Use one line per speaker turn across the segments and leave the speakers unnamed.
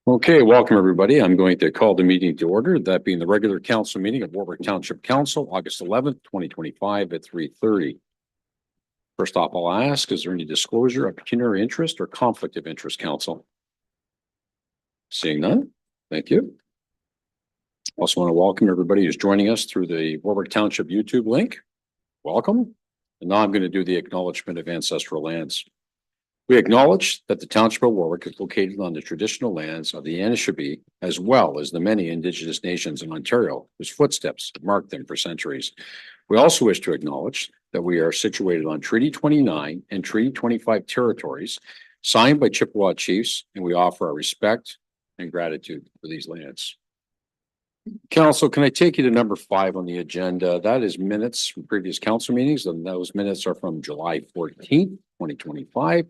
Okay, welcome everybody. I'm going to call the meeting to order, that being the regular council meeting of Warwick Township Council, August 11th, 2025 at 3:30. First off, I'll ask, is there any disclosure of pecuniary interest or conflict of interest, council? Seeing none, thank you. Also want to welcome everybody who's joining us through the Warwick Township YouTube link. Welcome. And now I'm going to do the acknowledgement of ancestral lands. We acknowledge that the Township of Warwick is located on the traditional lands of the Anishinaabe, as well as the many Indigenous nations in Ontario whose footsteps have marked them for centuries. We also wish to acknowledge that we are situated on Treaty 29 and Treaty 25 territories signed by Chippewa chiefs, and we offer our respect and gratitude for these lands. Council, can I take you to number 5 on the agenda? That is minutes from previous council meetings, and those minutes are from July 14th, 2025.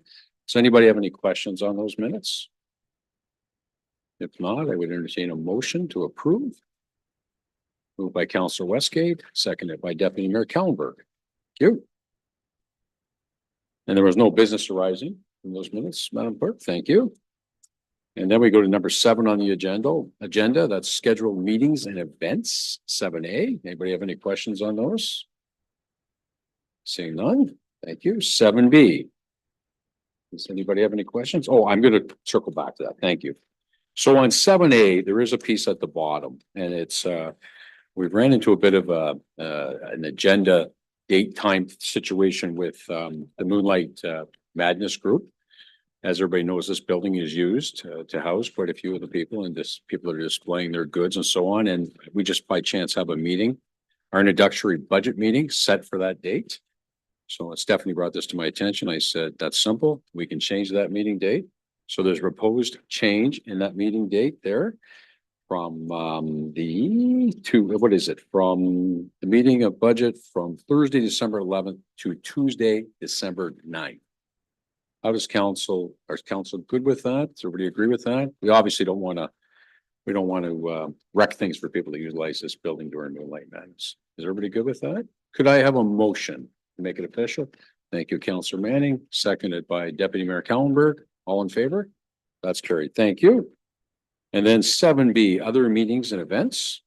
Does anybody have any questions on those minutes? If not, I would entertain a motion to approve. Moved by Councillor Westgate, seconded by Deputy Mayor Kallenberg. Thank you. And there was no business arising in those minutes, Madam Clerk. Thank you. And then we go to number 7 on the agenda. That's scheduled meetings and events, 7A. Anybody have any questions on those? Seeing none. Thank you. 7B. Does anybody have any questions? Oh, I'm going to circle back to that. Thank you. So on 7A, there is a piece at the bottom, and it's we've ran into a bit of an agenda date time situation with the Moonlight Madness group. As everybody knows, this building is used to house quite a few of the people, and people are displaying their goods and so on. And we just by chance have a meeting, our introductory budget meeting set for that date. So Stephanie brought this to my attention. I said, that's simple. We can change that meeting date. So there's a proposed change in that meeting date there from from the meeting of budget from Thursday, December 11th to Tuesday, December 9th. How does council, are council good with that? Does everybody agree with that? We obviously don't want to wreck things for people that utilize this building during Moonlight Madness. Is everybody good with that? Could I have a motion to make it official? Thank you, Councillor Manning, seconded by Deputy Mayor Kallenberg. All in favor? That's carried. Thank you. And then 7B, other meetings and events.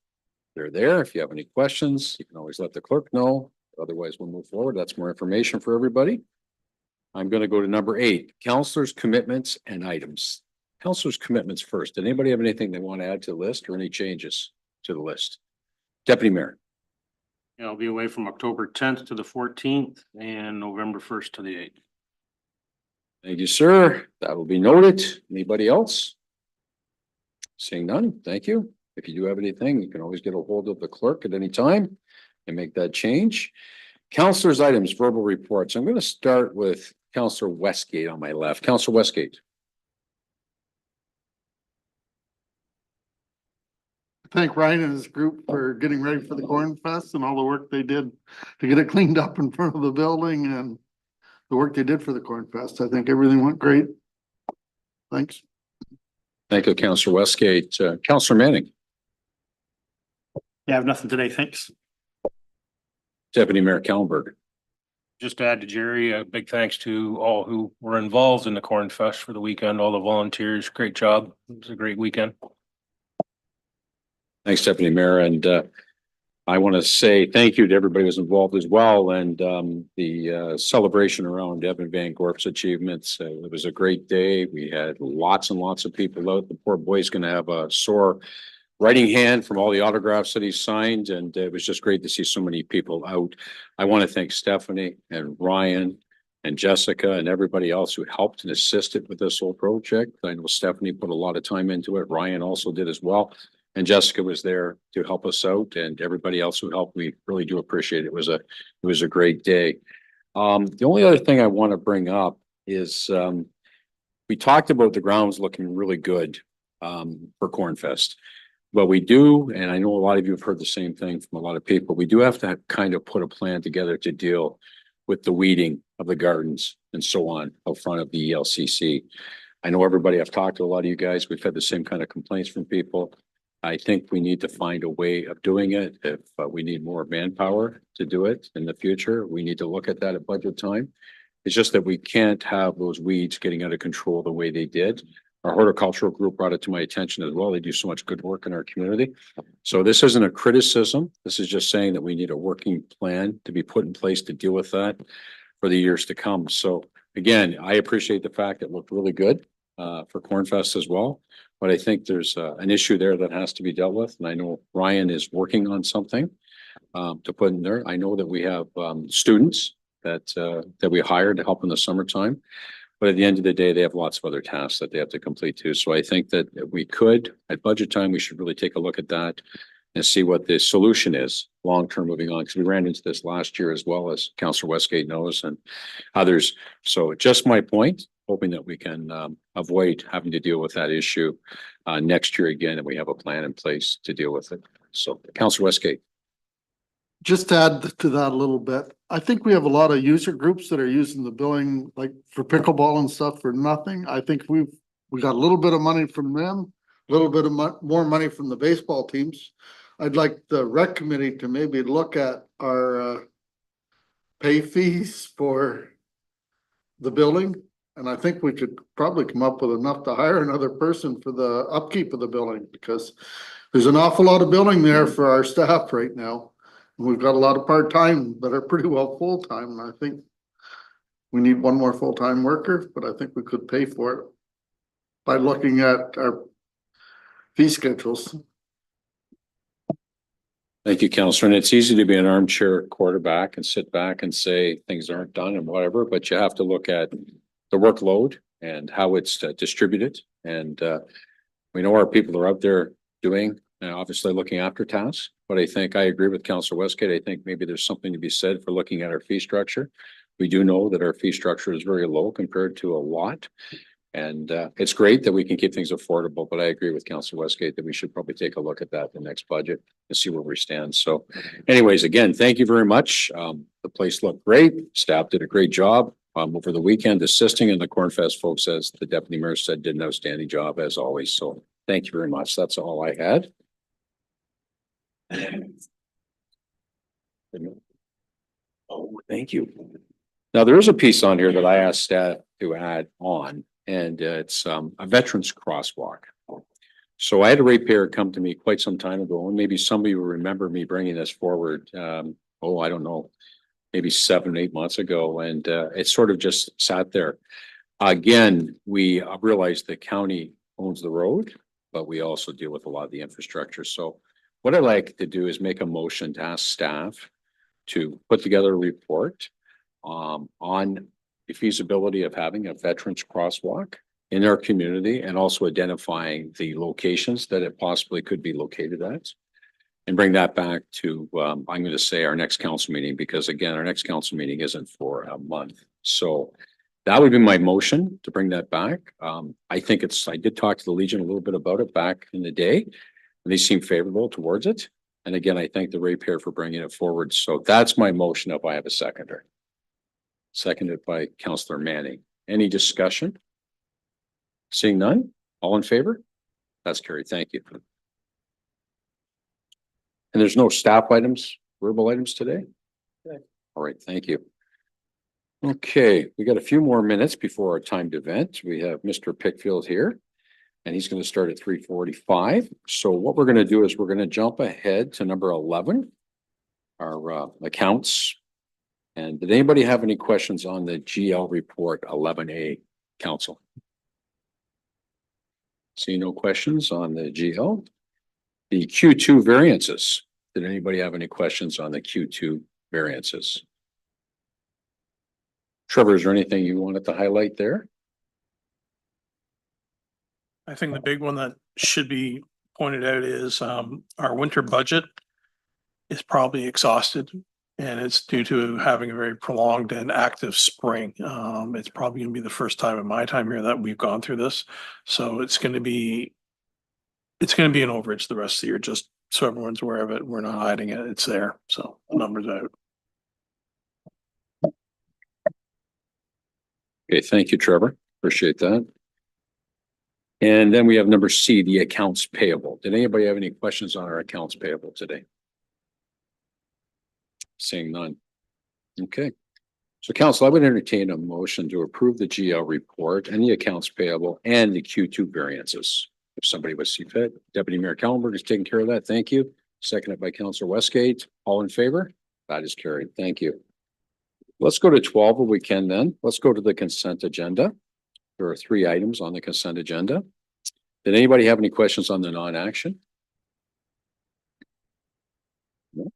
They're there. If you have any questions, you can always let the clerk know. Otherwise, we'll move forward. That's more information for everybody. I'm going to go to number 8, councillors' commitments and items. Councillors' commitments first. Did anybody have anything they want to add to the list or any changes to the list? Deputy Mayor.
Yeah, I'll be away from October 10th to the 14th and November 1st to the 8th.
Thank you, sir. That will be noted. Anybody else? Seeing none, thank you. If you do have anything, you can always get a hold of the clerk at any time and make that change. Councillors' items, verbal reports. I'm going to start with Councillor Westgate on my left. Councillor Westgate.
Thank Ryan and his group for getting ready for the Corn Fest and all the work they did to get it cleaned up in front of the building and the work they did for the Corn Fest. I think everything went great. Thanks.
Thank you, Councillor Westgate. Councillor Manning.
Yeah, I have nothing today. Thanks.
Deputy Mayor Kallenberg.
Just to add to Jerry, a big thanks to all who were involved in the Corn Fest for the weekend, all the volunteers. Great job. It was a great weekend.
Thanks, Deputy Mayor. And I want to say thank you to everybody who was involved as well. And the celebration around Evan Van Gorp's achievements. It was a great day. We had lots and lots of people out. The poor boy's going to have a sore writing hand from all the autographs that he signed. And it was just great to see so many people out. I want to thank Stephanie and Ryan and Jessica and everybody else who helped and assisted with this whole project. I know Stephanie put a lot of time into it. Ryan also did as well. And Jessica was there to help us out, and everybody else who helped. We really do appreciate it. It was a great day. The only other thing I want to bring up is we talked about the grounds looking really good for Cornfest. But we do, and I know a lot of you have heard the same thing from a lot of people, we do have to kind of put a plan together to deal with the weeding of the gardens and so on out front of the ELCC. I know everybody, I've talked to a lot of you guys, we've had the same kind of complaints from people. I think we need to find a way of doing it. If we need more manpower to do it in the future, we need to look at that at budget time. It's just that we can't have those weeds getting out of control the way they did. Our horticultural group brought it to my attention as well. They do so much good work in our community. So this isn't a criticism. This is just saying that we need a working plan to be put in place to deal with that for the years to come. So again, I appreciate the fact it looked really good for Cornfest as well. But I think there's an issue there that has to be dealt with. And I know Ryan is working on something to put in there. I know that we have students that we hire to help in the summertime. But at the end of the day, they have lots of other tasks that they have to complete too. So I think that we could, at budget time, we should really take a look at that and see what the solution is long-term moving on. Because we ran into this last year as well, as Councillor Westgate knows, and others. So just my point, hoping that we can avoid having to deal with that issue next year again, and we have a plan in place to deal with it. So Councillor Westgate.
Just to add to that a little bit, I think we have a lot of user groups that are using the billing, like for pickleball and stuff, for nothing. I think we got a little bit of money from them, a little bit of more money from the baseball teams. I'd like the rec committee to maybe look at our pay fees for the building. And I think we could probably come up with enough to hire another person for the upkeep of the building, because there's an awful lot of building there for our staff right now. We've got a lot of part-time that are pretty well full-time, and I think we need one more full-time worker, but I think we could pay for it by looking at our fee schedules.
Thank you, Councillor. And it's easy to be an armchair quarterback and sit back and say things aren't done and whatever, but you have to look at the workload and how it's distributed. And we know our people are out there doing and obviously looking after tasks, but I think I agree with Councillor Westgate. I think maybe there's something to be said for looking at our fee structure. We do know that our fee structure is very low compared to a lot. And it's great that we can keep things affordable, but I agree with Councillor Westgate that we should probably take a look at that in the next budget and see where we stand. So anyways, again, thank you very much. The place looked great. Staff did a great job over the weekend assisting, and the Cornfest folks, as the deputy mayor said, did an outstanding job as always. So thank you very much. That's all I had. Oh, thank you. Now, there is a piece on here that I asked staff to add on, and it's a veterans crosswalk. So I had a ratepayer come to me quite some time ago, and maybe somebody will remember me bringing this forward. I don't know, maybe 7 or 8 months ago, and it sort of just sat there. Again, we realized the county owns the road, but we also deal with a lot of the infrastructure. So what I'd like to do is make a motion to ask staff to put together a report on the feasibility of having a veterans crosswalk in our community, and also identifying the locations that it possibly could be located at, and bring that back to, I'm going to say, our next council meeting, because again, our next council meeting isn't for a month. So that would be my motion to bring that back. I think I did talk to the Legion a little bit about it back in the day, and they seem favorable towards it. And again, I thank the ratepayer for bringing it forward. So that's my motion if I have a seconder. Seconded by Councillor Manning. Any discussion? Seeing none? All in favor? That's carried. Thank you. And there's no staff items, verbal items today? Okay. All right, thank you. Okay, we got a few more minutes before our timed event. We have Mr. Pickfield here, and he's going to start at 3:45. So what we're going to do is we're going to jump ahead to number 11, our accounts. And did anybody have any questions on the GL report 11A, council? See no questions on the GL. The Q2 variances. Did anybody have any questions on the Q2 variances? Trevor, is there anything you wanted to highlight there?
I think the big one that should be pointed out is our winter budget is probably exhausted, and it's due to having a very prolonged and active spring. It's probably going to be the first time in my time here that we've gone through this. So it's going to be an overage the rest of the year, just so everyone's aware of it. We're not hiding it. It's there. So the numbers out.
Okay, thank you, Trevor. Appreciate that. And then we have number C, the accounts payable. Did anybody have any questions on our accounts payable today? Seeing none. Okay. So council, I would entertain a motion to approve the GL report and the accounts payable and the Q2 variances. If somebody would see fit, Deputy Mayor Kallenberg is taking care of that. Thank you. Seconded by Councilor Westgate. All in favor? That is carried. Thank you. Let's go to 12 if we can then. Let's go to the consent agenda. There are 3 items on the consent agenda. Did anybody have any questions on the non-action? No.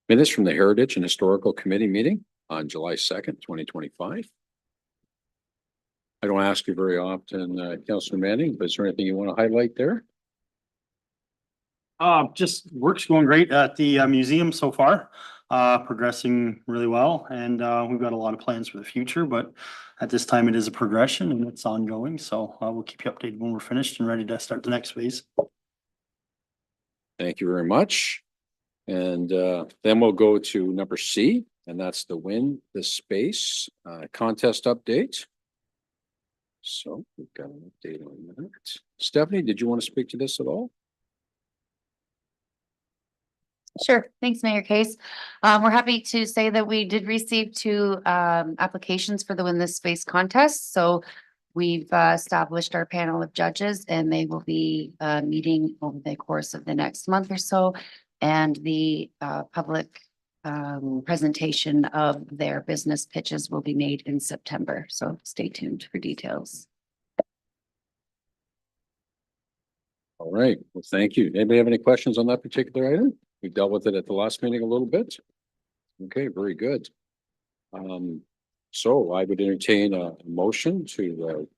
Minutes from the Heritage and Historical Committee meeting on July 2nd, 2025. I don't ask you very often, Councilor Manning, but is there anything you want to highlight there?
Just work's going great at the museum so far, progressing really well, and we've got a lot of plans for the future, but at this time it is a progression and it's ongoing, so we'll keep you updated when we're finished and ready to start the next phase.
Thank you very much. And then we'll go to number C, and that's the Win the Space contest update. So we've got an update on that. Stephanie, did you want to speak to this at all?
Sure. Thanks, Mayor Case. We're happy to say that we did receive 2 applications for the Win This Space contest. So we've established our panel of judges, and they will be meeting over the course of the next month or so. And the public presentation of their business pitches will be made in September. So stay tuned for details.
All right. Well, thank you. Anybody have any questions on that particular item? We dealt with it at the last meeting a little bit. Okay, very good. So I would entertain a motion to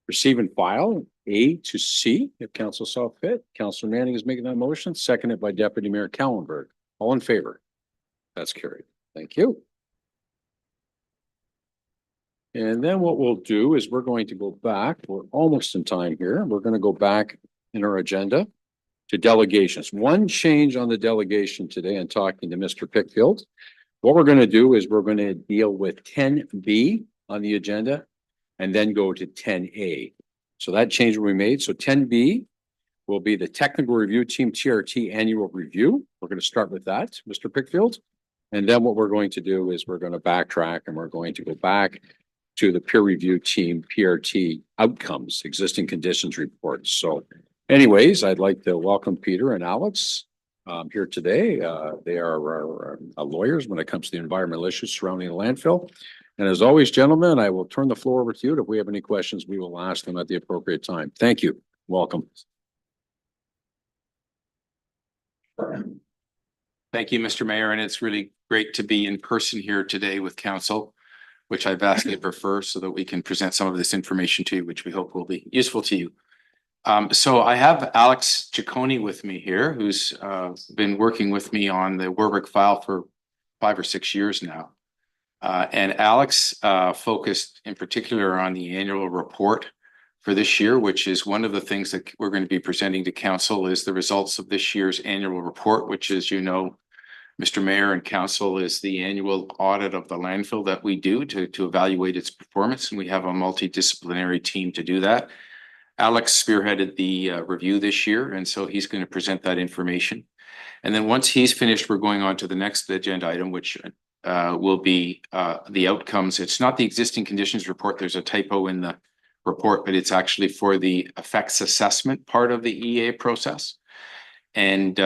receive and file A to C if council saw fit. Councilor Manning is making that motion, seconded by Deputy Mayor Kallenberg. All in favor? That's carried. Thank you. And then what we'll do is we're going to go back. We're almost in time here. We're going to go back in our agenda to delegations. One change on the delegation today and talking to Mr. Pickfield. What we're going to do is we're going to deal with 10B on the agenda and then go to 10A. So that change will be made. So 10B will be the technical review team TRT annual review. We're going to start with that, Mr. Pickfield. And then what we're going to do is we're going to backtrack and we're going to go back to the peer review team PRT outcomes, existing conditions reports. So anyways, I'd like to welcome Peter and Alex here today. They are our lawyers when it comes to the environmental issues surrounding the landfill. And as always, gentlemen, I will turn the floor over to you. If we have any questions, we will ask them at the appropriate time. Thank you. Welcome.
Thank you, Mr. Mayor, and it's really great to be in person here today with council, which I vastly prefer, so that we can present some of this information to you, which we hope will be useful to you. So I have Alex Ciccone with me here, who's been working with me on the Warwick file for 5 or 6 years now. And Alex focused in particular on the annual report for this year, which is one of the things that we're going to be presenting to council is the results of this year's annual report, which, as you know, Mr. Mayor and council, is the annual audit of the landfill that we do to evaluate its performance. And we have a multidisciplinary team to do that. Alex spearheaded the review this year, and so he's going to present that information. And then once he's finished, we're going on to the next agenda item, which will be the outcomes. It's not the existing conditions report. There's a typo in the report, but it's actually for the effects assessment part of the EA process. And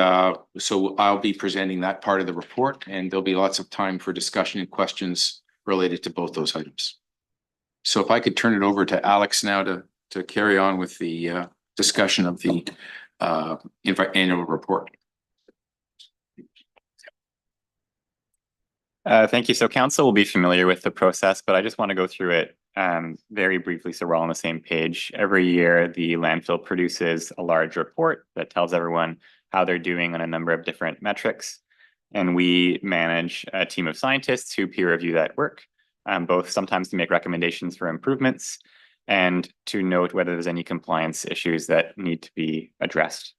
so I'll be presenting that part of the report, and there'll be lots of time for discussion and questions related to both those items. So if I could turn it over to Alex now to carry on with the discussion of the annual report.
Thank you. So council will be familiar with the process, but I just want to go through it very briefly so we're all on the same page. Every year, the landfill produces a large report that tells everyone how they're doing on a number of different metrics. And we manage a team of scientists who peer review that work, both sometimes to make recommendations for improvements and to note whether there's any compliance issues that need to be addressed.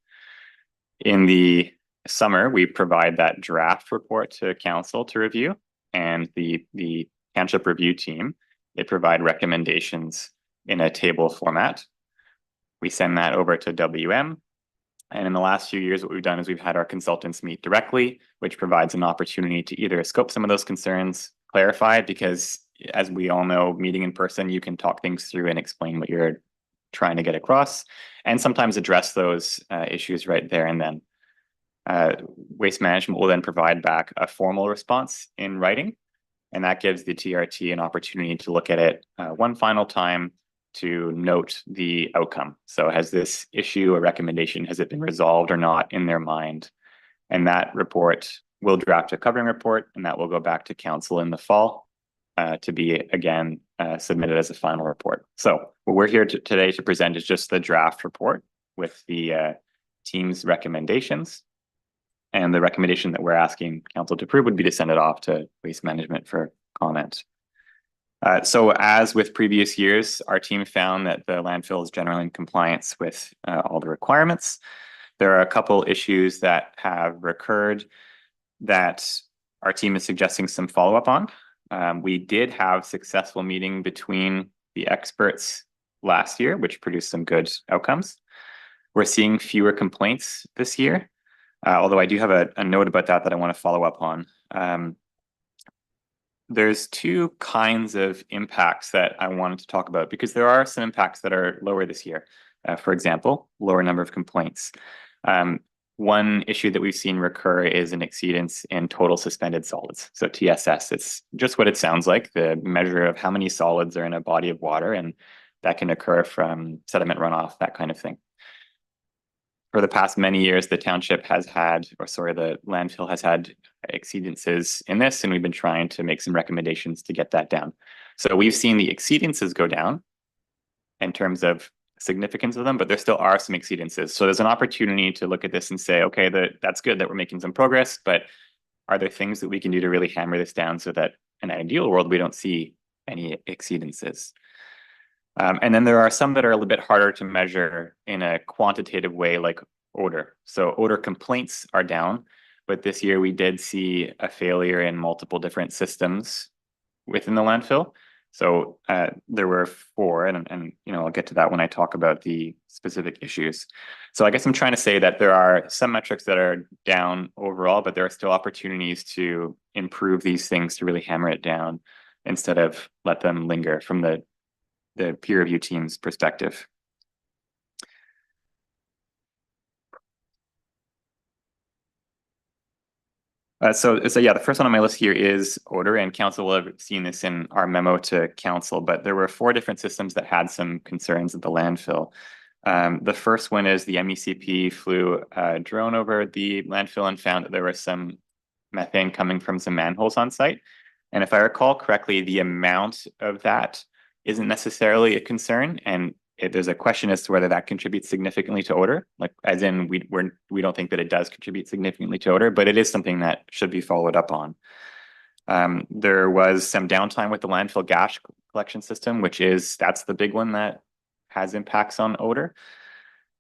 In the summer, we provide that draft report to council to review, and the township review team, they provide recommendations in a table format. We send that over to WM. And in the last few years, what we've done is we've had our consultants meet directly, which provides an opportunity to either scope some of those concerns clarify, because as we all know, meeting in person, you can talk things through and explain what you're trying to get across, and sometimes address those issues right there and then. Waste Management will then provide back a formal response in writing, and that gives the TRT an opportunity to look at it one final time to note the outcome. So has this issue or recommendation, has it been resolved or not in their mind? And that report will draft a covering report, and that will go back to council in the fall to be again submitted as a final report. So what we're here today to present is just the draft report with the team's recommendations. And the recommendation that we're asking council to approve would be to send it off to Waste Management for comment. So as with previous years, our team found that the landfill is generally in compliance with all the requirements. There are a couple issues that have recurred that our team is suggesting some follow-up on. We did have successful meeting between the experts last year, which produced some good outcomes. We're seeing fewer complaints this year, although I do have a note about that I want to follow up on. There's two kinds of impacts that I wanted to talk about, because there are some impacts that are lower this year. For example, lower number of complaints. One issue that we've seen recur is an exceedance in total suspended solids. So TSS, it's just what it sounds like, the measure of how many solids are in a body of water, and that can occur from sediment runoff, that kind of thing. For the past many years, the township has had, the landfill has had exceedances in this, and we've been trying to make some recommendations to get that down. So we've seen the exceedances go down in terms of significance of them, but there still are some exceedances. So there's an opportunity to look at this and say, okay, that's good that we're making some progress, but are there things that we can do to really hammer this down so that in an ideal world, we don't see any exceedances? And then there are some that are a little bit harder to measure in a quantitative way, like odor. So odor complaints are down, but this year we did see a failure in multiple different systems within the landfill. So there were 4, and I'll get to that when I talk about the specific issues. So I guess I'm trying to say that there are some metrics that are down overall, but there are still opportunities to improve these things to really hammer it down instead of let them linger from the peer review team's perspective. So yeah, the first one on my list here is odor, and council will have seen this in our memo to council, but there were 4 different systems that had some concerns at the landfill. The first one is the MECP flew a drone over the landfill and found that there was some methane coming from some manholes on site. And if I recall correctly, the amount of that isn't necessarily a concern, and there's a question as to whether that contributes significantly to odor, like as in we don't think that it does contribute significantly to odor, but it is something that should be followed up on. There was some downtime with the landfill gas collection system, that's the big one that has impacts on odor.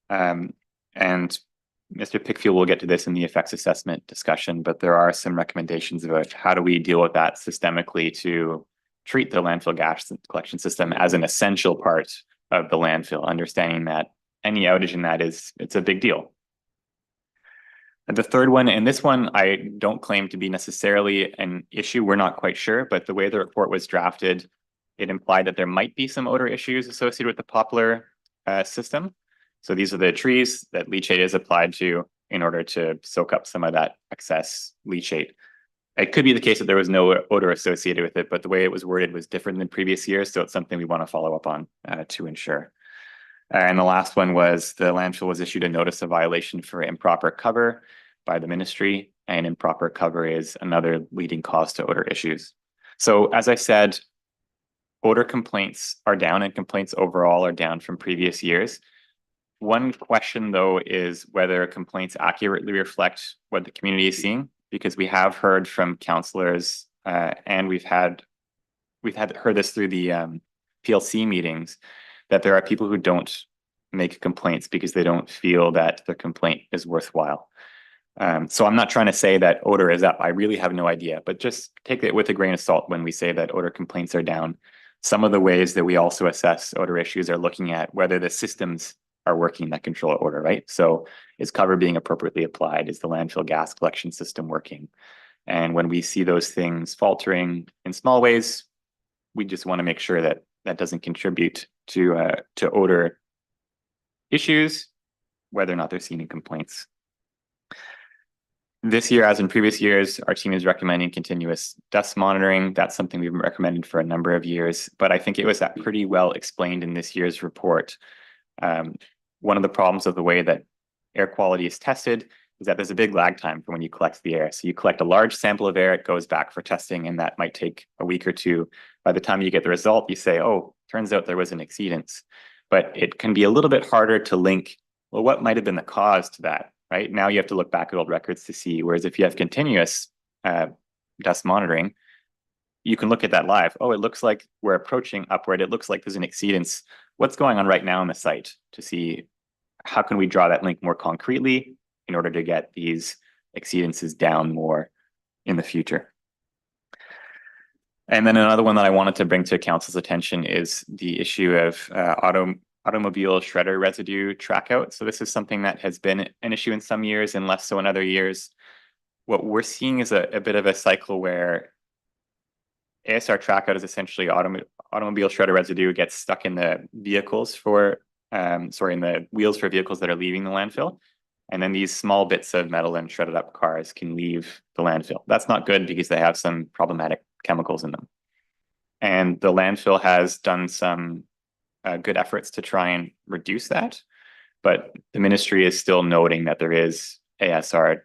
And Mr. Pickfield will get to this in the effects assessment discussion, but there are some recommendations about how do we deal with that systemically to treat the landfill gas collection system as an essential part of the landfill, understanding that any outage in that it's a big deal. And the third one, and this one I don't claim to be necessarily an issue, we're not quite sure, but the way the report was drafted, it implied that there might be some odor issues associated with the poplar system. So these are the trees that leachate is applied to in order to soak up some of that excess leachate. It could be the case that there was no odor associated with it, but the way it was worded was different than previous years. So it's something we want to follow up on to ensure. And the last one was the landfill was issued a notice of violation for improper cover by the ministry, and improper cover is another leading cause to odor issues. So as I said, odor complaints are down, and complaints overall are down from previous years. One question though is whether complaints accurately reflect what the community is seeing, because we have heard from councillors and we've heard this through the PLC meetings, that there are people who don't make complaints because they don't feel that their complaint is worthwhile. So I'm not trying to say that odor is up. I really have no idea, but just take it with a grain of salt when we say that odor complaints are down. Some of the ways that we also assess odor issues are looking at whether the systems are working that control odor, right? So is cover being appropriately applied? Is the landfill gas collection system working? And when we see those things faltering in small ways, we just want to make sure that that doesn't contribute to odor issues, whether or not they're seen in complaints. This year, as in previous years, our team is recommending continuous dust monitoring. That's something we've recommended for a number of years, but I think it was pretty well explained in this year's report. One of the problems of the way that air quality is tested is that there's a big lag time from when you collect the air. So you collect a large sample of air, it goes back for testing, and that might take a week or two. By the time you get the result, you say, oh, turns out there was an exceedance. But it can be a little bit harder to link, well, what might have been the cause to that, right? Now you have to look back at old records to see, whereas if you have continuous dust monitoring, you can look at that live. Oh, it looks like we're approaching upward. It looks like there's an exceedance. What's going on right now on the site to see how can we draw that link more concretely in order to get these exceedances down more in the future. And then another one that I wanted to bring to council's attention is the issue of automobile shredder residue track out. So this is something that has been an issue in some years and less so in other years. What we're seeing is a bit of a cycle where ASR track out is essentially automobile shredder residue gets stuck in the vehicles for, in the wheels for vehicles that are leaving the landfill. And then these small bits of metal and shredded up cars can leave the landfill. That's not good because they have some problematic chemicals in them. And the landfill has done some good efforts to try and reduce that. But the ministry is still noting that there is ASR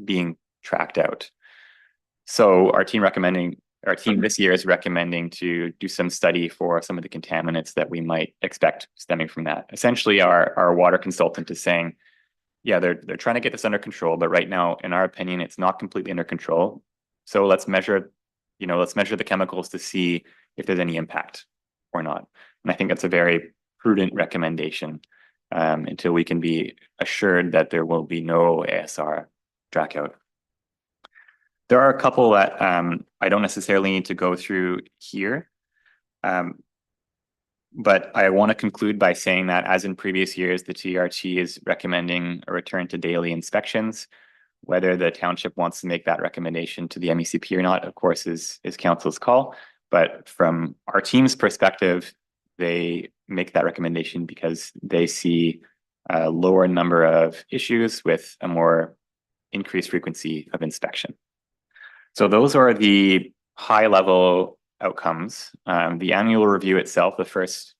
being tracked out. So our team this year is recommending to do some study for some of the contaminants that we might expect stemming from that. Essentially, our water consultant is saying, yeah, they're trying to get this under control, but right now, in our opinion, it's not completely under control. So let's measure the chemicals to see if there's any impact or not. And I think that's a very prudent recommendation until we can be assured that there will be no ASR track out. There are a couple that I don't necessarily need to go through here. But I want to conclude by saying that, as in previous years, the TRT is recommending a return to daily inspections. Whether the township wants to make that recommendation to the MECP or not, of course, is council's call. But from our team's perspective, they make that recommendation because they see a lower number of issues with a more increased frequency of inspection. So those are the high-level outcomes. The annual review itself, the first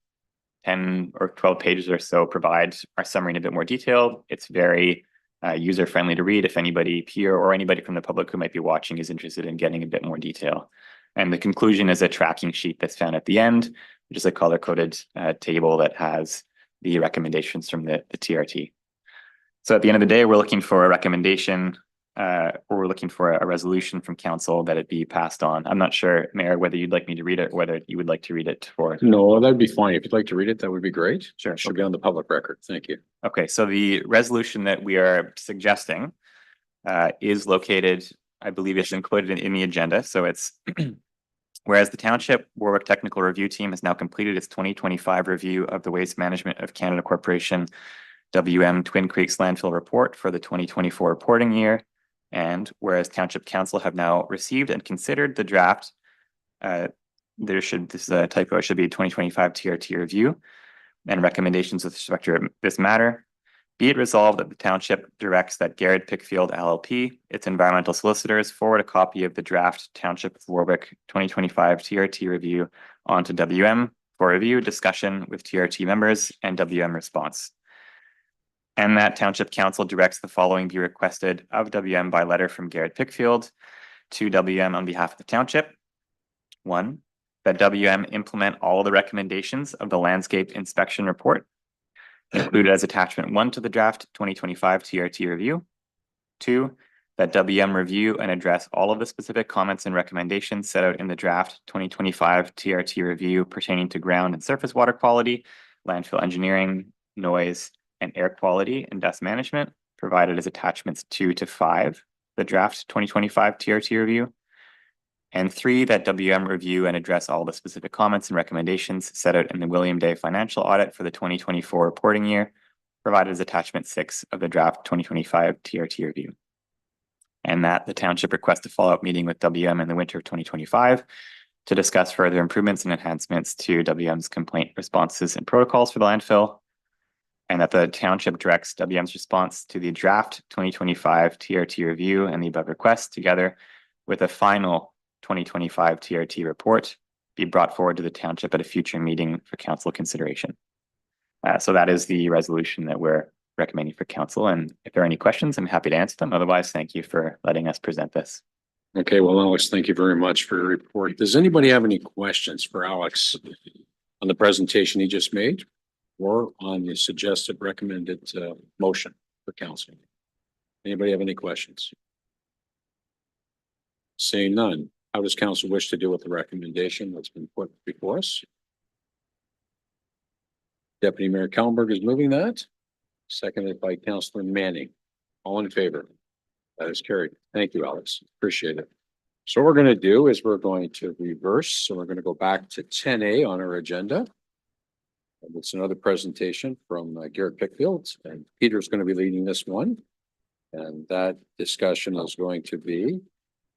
10 or 12 pages or so, provides our summary in a bit more detail. It's very user-friendly to read if anybody here or anybody from the public who might be watching is interested in getting a bit more detail. And the conclusion is a tracking sheet that's found at the end, which is a color-coded table that has the recommendations from the TRT. So at the end of the day, we're looking for a recommendation or we're looking for a resolution from council that it be passed on. I'm not sure, Mayor, whether you'd like me to read it or whether you would like to read it for.
No, that'd be fine. If you'd like to read it, that would be great.
Sure.
It should be on the public record. Thank you.
Okay, so the resolution that we are suggesting is located, I believe it's included in the agenda. So it's whereas the Township Warwick Technical Review Team has now completed its 2025 review of the Waste Management of Canada Corporation WM Twin Creeks Landfill Report for the 2024 reporting year. And whereas Township Council have now received and considered the draft, this is a typo, it should be a 2025 TRT review and recommendations with respect to this matter. Be it resolved that the Township directs that Garrett Pickfield LLP, its environmental solicitors, forward a copy of the draft Township of Warwick 2025 TRT review onto WM for review, discussion with TRT members, and WM response. And that Township Council directs the following be requested of WM by letter from Garrett Pickfield to WM on behalf of the Township. 1, that WM implement all of the recommendations of the landscape inspection report included as attachment 1 to the draft 2025 TRT review. 2, that WM review and address all of the specific comments and recommendations set out in the draft 2025 TRT review pertaining to ground and surface water quality, landfill engineering, noise, and air quality and dust management, provided as attachments 2 to 5, the draft 2025 TRT review. And 3, that WM review and address all the specific comments and recommendations set out in the William Day financial audit for the 2024 reporting year, provided as attachment 6 of the draft 2025 TRT review. and that the township request a follow-up meeting with WM in the winter of 2025 to discuss further improvements and enhancements to WM's complaint responses and protocols for the landfill, and that the township directs WM's response to the draft 2025 TRT review and the above requests, together with a final 2025 TRT report, be brought forward to the township at a future meeting for council consideration. So that is the resolution that we're recommending for council. And if there are any questions, I'm happy to answer them. Otherwise, thank you for letting us present this.
Okay, well, Alex, thank you very much for your report. Does anybody have any questions for Alex on the presentation he just made or on the suggested recommended motion for council? Anybody have any questions? Seeing none, how does council wish to deal with the recommendation that's been put before us? Deputy Mayor Kallenberg is moving that, seconded by Councillor Manning. All in favor? That is carried. Thank you, Alex. Appreciate it. So what we're going to do is we're going to reverse. So we're going to go back to 10A on our agenda. And it's another presentation from Garrett Pickfield, and Peter's going to be leading this one. And that discussion is going to be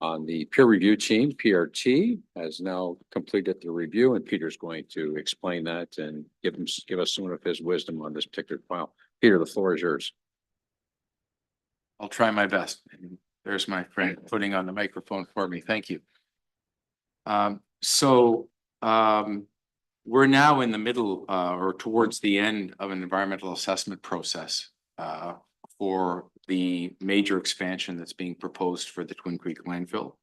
on the peer review team. PRT has now completed the review, and Peter's going to explain that and give us some of his wisdom on this particular file. Peter, the floor is yours.
I'll try my best. There's my friend putting on the microphone for me. Thank you. We're now in the middle or towards the end of an environmental assessment process for the major expansion that's being proposed for the Twin Creek landfill.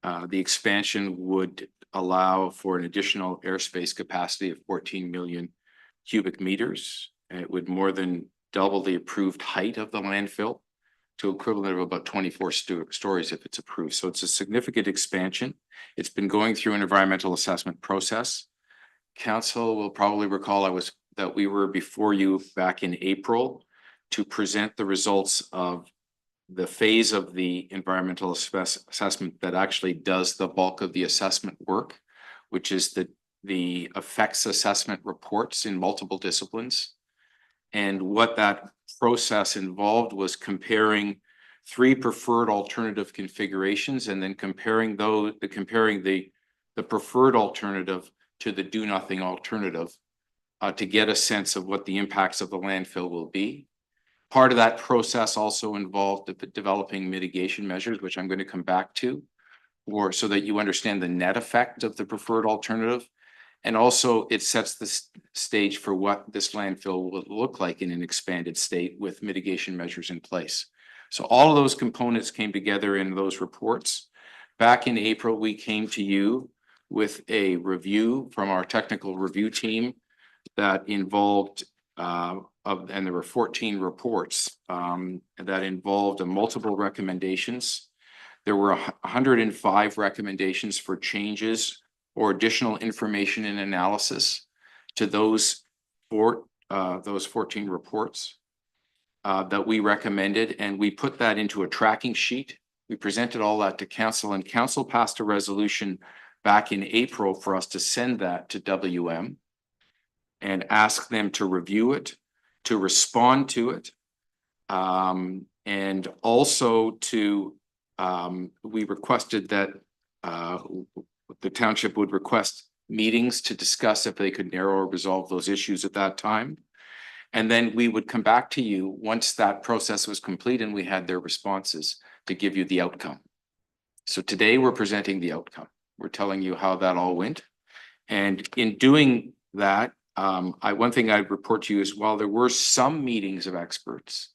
The expansion would allow for an additional airspace capacity of 14 million cubic meters. It would more than double the approved height of the landfill to equivalent of about 24 stories if it's approved. So it's a significant expansion. It's been going through an environmental assessment process. Council will probably recall that we were before you back in April to present the results of the phase of the environmental assessment that actually does the bulk of the assessment work, which is the effects assessment reports in multiple disciplines. And what that process involved was comparing 3 preferred alternative configurations and then comparing the preferred alternative to the do nothing alternative to get a sense of what the impacts of the landfill will be. Part of that process also involved developing mitigation measures, which I'm going to come back to, so that you understand the net effect of the preferred alternative. And also it sets the stage for what this landfill will look like in an expanded state with mitigation measures in place. So all of those components came together in those reports. Back in April, we came to you with a review from our technical review team that involved and there were 14 reports that involved multiple recommendations. There were 105 recommendations for changes or additional information and analysis to those 14 reports that we recommended, and we put that into a tracking sheet. We presented all that to council, and council passed a resolution back in April for us to send that to WM and ask them to review it, to respond to it, and also to we requested that the township would request meetings to discuss if they could narrow or resolve those issues at that time. And then we would come back to you once that process was complete and we had their responses to give you the outcome. So today we're presenting the outcome. We're telling you how that all went. And in doing that, one thing I'd report to you is while there were some meetings of experts,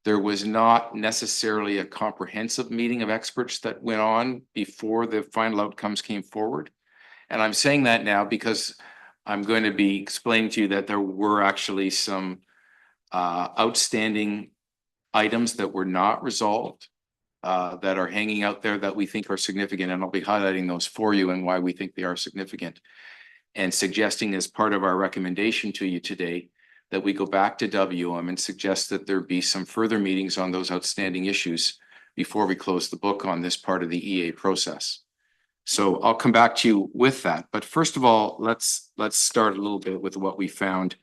there was not necessarily a comprehensive meeting of experts that went on before the final outcomes came forward. And I'm saying that now because I'm going to be explaining to you that there were actually some outstanding items that were not resolved that are hanging out there that we think are significant. And I'll be highlighting those for you and why we think they are significant, and suggesting as part of our recommendation to you today that we go back to WM and suggest that there be some further meetings on those outstanding issues before we close the book on this part of the EA process. So I'll come back to you with that. But first of all, let's start a little bit with what we found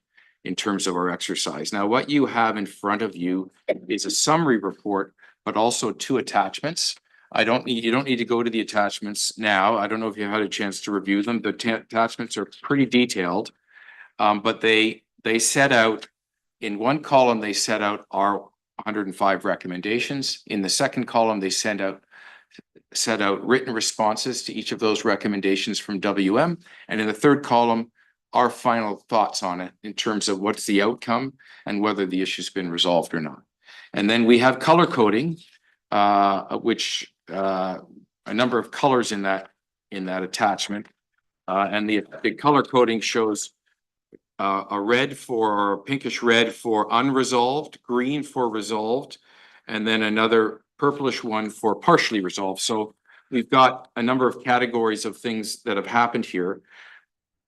in terms of our exercise. Now, what you have in front of you is a summary report but also 2 attachments. You don't need to go to the attachments now. I don't know if you had a chance to review them. The attachments are pretty detailed. But they set out, in one column, they set out our 105 recommendations. In the second column, they set out written responses to each of those recommendations from WM. And in the third column, our final thoughts on it in terms of what's the outcome and whether the issue's been resolved or not. And then we have color coding, which a number of colors in that attachment. And the color coding shows a red or pinkish red for unresolved, green for resolved, and then another purplish one for partially resolved. So we've got a number of categories of things that have happened here.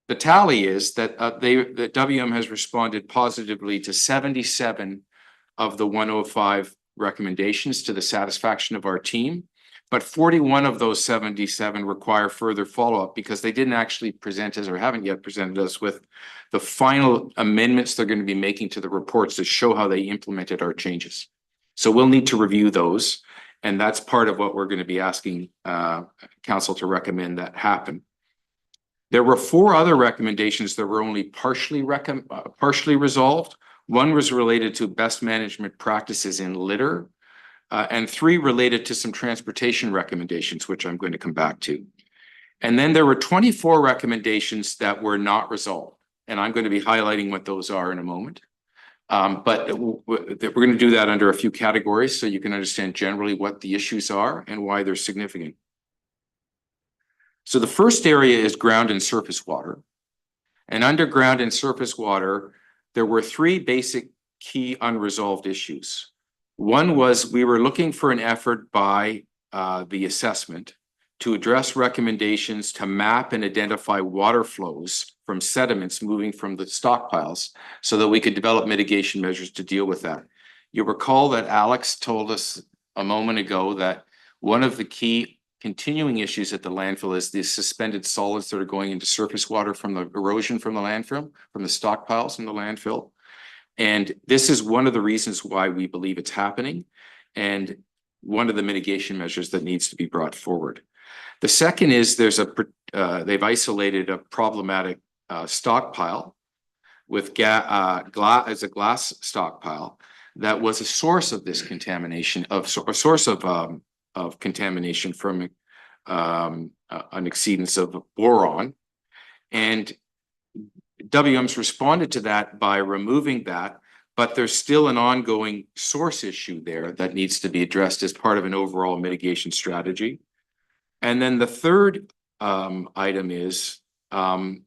The tally is that that WM has responded positively to 77 of the 105 recommendations to the satisfaction of our team. But 41 of those 77 require further follow-up because they didn't actually present us or haven't yet presented us with the final amendments they're going to be making to the reports to show how they implemented our changes. So we'll need to review those. And that's part of what we're going to be asking council to recommend that happen. There were 4 other recommendations that were only partially resolved. One was related to best management practices in litter. And 3 related to some transportation recommendations, which I'm going to come back to. And then there were 24 recommendations that were not resolved. And I'm going to be highlighting what those are in a moment. But we're going to do that under a few categories so you can understand generally what the issues are and why they're significant. So the first area is ground and surface water. And under ground and surface water, there were 3 basic key unresolved issues. One was we were looking for an effort by the assessment to address recommendations to map and identify water flows from sediments moving from the stockpiles so that we could develop mitigation measures to deal with that. You'll recall that Alex told us a moment ago that one of the key continuing issues at the landfill is the suspended solids that are going into surface water from the erosion from the landfill, from the stockpiles in the landfill. And this is one of the reasons why we believe it's happening and one of the mitigation measures that needs to be brought forward. The second is they've isolated a problematic stockpile with as a glass stockpile that was a source of this contamination, a source of contamination from an exceedance of boron. And WM's responded to that by removing that, but there's still an ongoing source issue there that needs to be addressed as part of an overall mitigation strategy. And then the third item is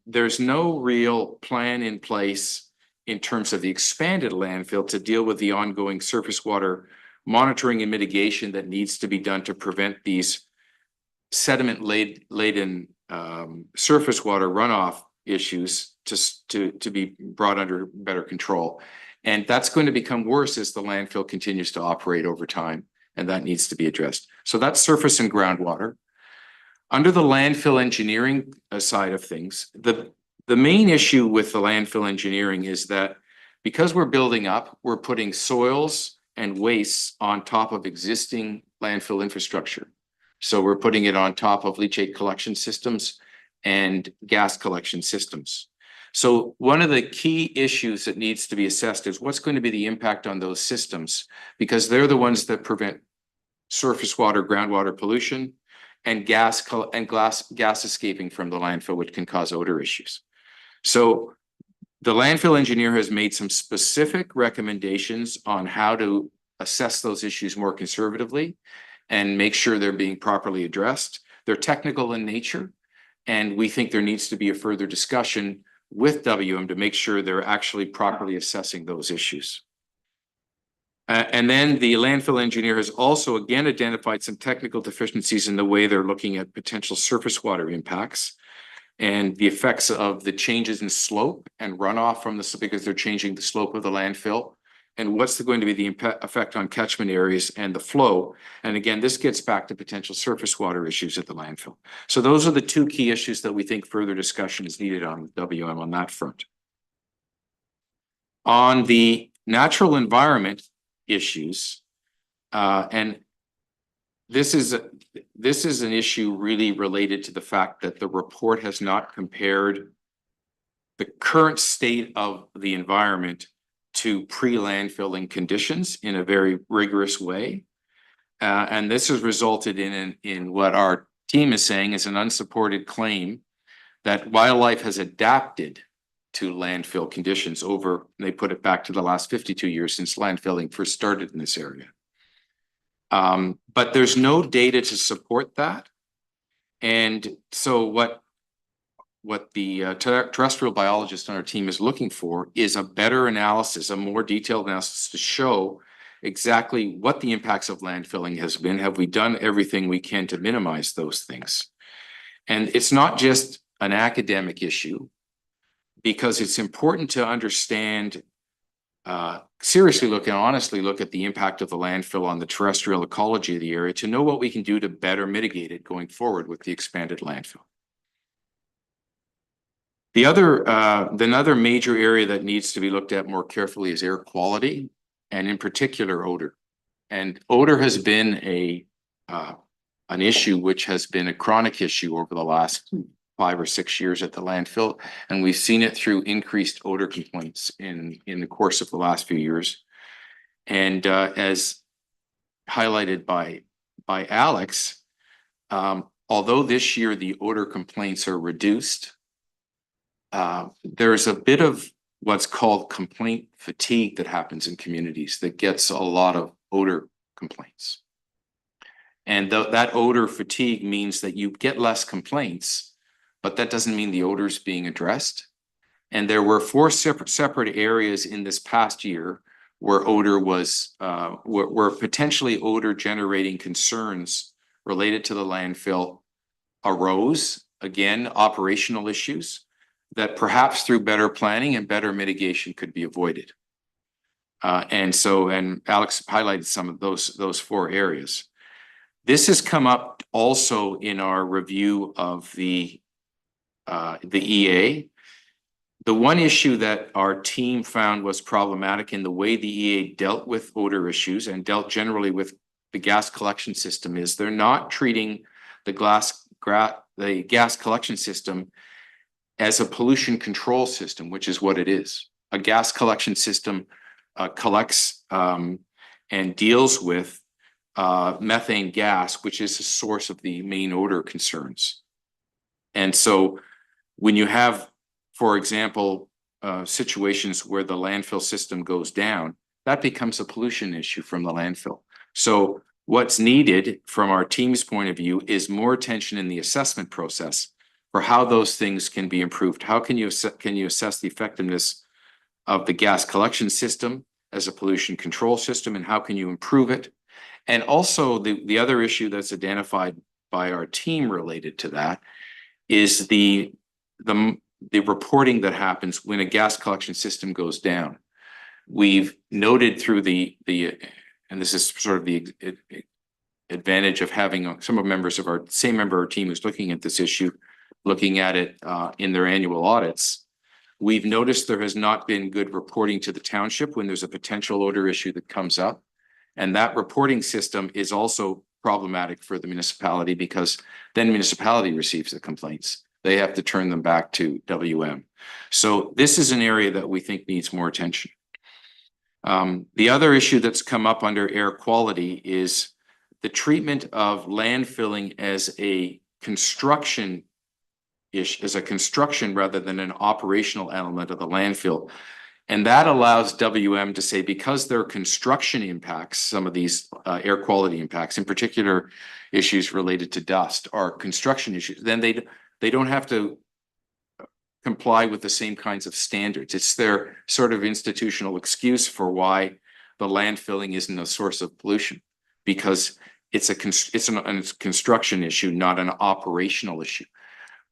there's no real plan in place in terms of the expanded landfill to deal with the ongoing surface water monitoring and mitigation that needs to be done to prevent these sediment laden surface water runoff issues to be brought under better control. And that's going to become worse as the landfill continues to operate over time, and that needs to be addressed. So that's surface and groundwater. Under the landfill engineering side of things, the main issue with the landfill engineering is that because we're building up, we're putting soils and wastes on top of existing landfill infrastructure. So we're putting it on top of leachate collection systems and gas collection systems. So one of the key issues that needs to be assessed is what's going to be the impact on those systems, because they're the ones that prevent surface water, groundwater pollution, and gas escaping from the landfill, which can cause odor issues. So the landfill engineer has made some specific recommendations on how to assess those issues more conservatively and make sure they're being properly addressed. They're technical in nature, and we think there needs to be a further discussion with WM to make sure they're actually properly assessing those issues. And then the landfill engineer has also again identified some technical deficiencies in the way they're looking at potential surface water impacts and the effects of the changes in slope and runoff from this, because they're changing the slope of the landfill, and what's going to be the effect on catchment areas and the flow. And again, this gets back to potential surface water issues at the landfill. So those are the 2 key issues that we think further discussion is needed on WM on that front. On the natural environment issues, and this is an issue really related to the fact that the report has not compared the current state of the environment to pre-landfilling conditions in a very rigorous way. And this has resulted in what our team is saying is an unsupported claim that wildlife has adapted to landfill conditions over, they put it back to the last 52 years since landfilling first started in this area. But there's no data to support that. And so what the terrestrial biologist on our team is looking for is a better analysis, a more detailed analysis to show exactly what the impacts of landfilling has been. Have we done everything we can to minimize those things? And it's not just an academic issue, because it's important to understand, seriously look and honestly look at the impact of the landfill on the terrestrial ecology of the area to know what we can do to better mitigate it going forward with the expanded landfill. Another major area that needs to be looked at more carefully is air quality, and in particular odor. And odor has been an issue which has been a chronic issue over the last 5 or 6 years at the landfill, and we've seen it through increased odor complaints in the course of the last few years. And as highlighted by Alex, although this year the odor complaints are reduced, there's a bit of what's called complaint fatigue that happens in communities that gets a lot of odor complaints. And that odor fatigue means that you get less complaints, but that doesn't mean the odor is being addressed. And there were 4 separate areas in this past year where odor was, where potentially odor generating concerns related to the landfill arose. Again, operational issues that perhaps through better planning and better mitigation could be avoided. And Alex highlighted some of those 4 areas. This has come up also in our review of the EA. The one issue that our team found was problematic in the way the EA dealt with odor issues and dealt generally with the gas collection system is they're not treating the gas collection system as a pollution control system, which is what it is. A gas collection system collects and deals with methane gas, which is the source of the main odor concerns. And so when you have, for example, situations where the landfill system goes down, that becomes a pollution issue from the landfill. So what's needed from our team's point of view is more attention in the assessment process for how those things can be improved. How can you assess the effectiveness of the gas collection system as a pollution control system, and how can you improve it? And also the other issue that's identified by our team related to that is the reporting that happens when a gas collection system goes down. We've noted through and this is sort of the advantage of having some members of our team who's looking at this issue, looking at it in their annual audits. We've noticed there has not been good reporting to the township when there's a potential odor issue that comes up. And that reporting system is also problematic for the municipality, because then municipality receives the complaints. They have to turn them back to WM. So this is an area that we think needs more attention. The other issue that's come up under air quality is the treatment of landfilling as a construction rather than an operational element of the landfill. And that allows WM to say, because there are construction impacts, some of these air quality impacts, in particular issues related to dust, are construction issues, then they don't have to comply with the same kinds of standards. It's their sort of institutional excuse for why the landfilling isn't a source of pollution, because it's a construction issue, not an operational issue.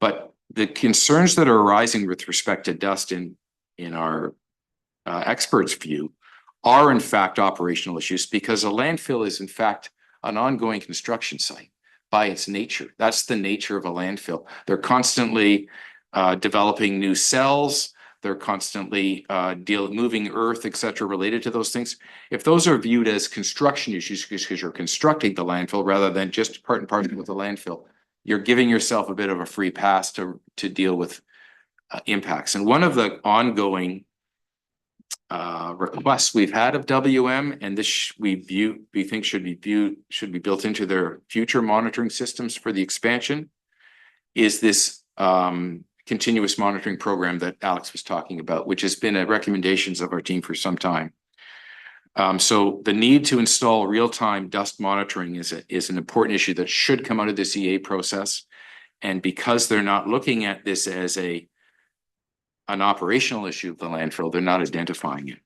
But the concerns that are arising with respect to dust in our experts' view are in fact operational issues, because a landfill is in fact an ongoing construction site by its nature. That's the nature of a landfill. They're constantly developing new cells. They're constantly moving earth, et cetera, related to those things. If those are viewed as construction issues because you're constructing the landfill rather than just part and parcel with the landfill, you're giving yourself a bit of a free pass to deal with impacts. And one of the ongoing requests we've had of WM, and this we think should be built into their future monitoring systems for the expansion, is this continuous monitoring program that Alex was talking about, which has been recommendations of our team for some time. So the need to install real-time dust monitoring is an important issue that should come out of this EA process. And because they're not looking at this as an operational issue of the landfill, they're not identifying it.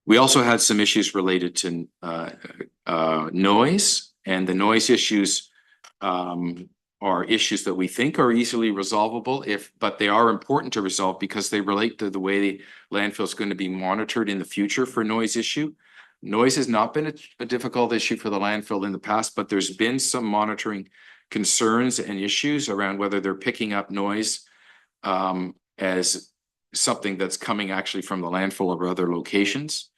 We also had some issues related to noise, and the noise issues are issues that we think are easily resolvable, but they are important to resolve because they relate to the way the landfill is going to be monitored in the future for noise issue. Noise has not been a difficult issue for the landfill in the past, but there's been some monitoring concerns and issues around whether they're picking up noise as something that's coming actually from the landfill or other locations.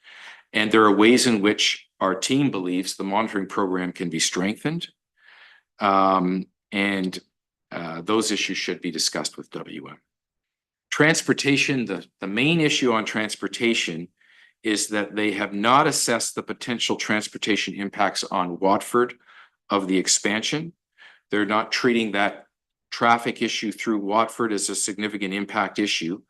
And there are ways in which our team believes the monitoring program can be strengthened. Those issues should be discussed with WM. Transportation, the main issue on transportation is that they have not assessed the potential transportation impacts on Watford of the expansion. They're not treating that traffic issue through Watford as a significant impact issue.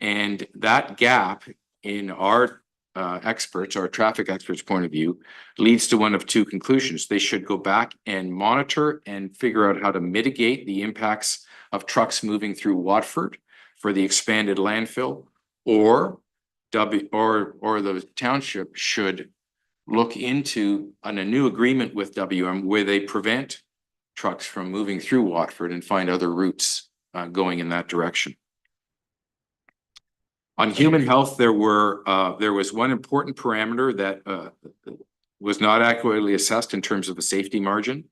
And that gap in our our traffic experts' point of view, leads to one of two conclusions. They should go back and monitor and figure out how to mitigate the impacts of trucks moving through Watford for the expanded landfill, or the township should look into a new agreement with WM where they prevent trucks from moving through Watford and find other routes going in that direction. On human health, there was one important parameter that was not accurately assessed in terms of the safety margin.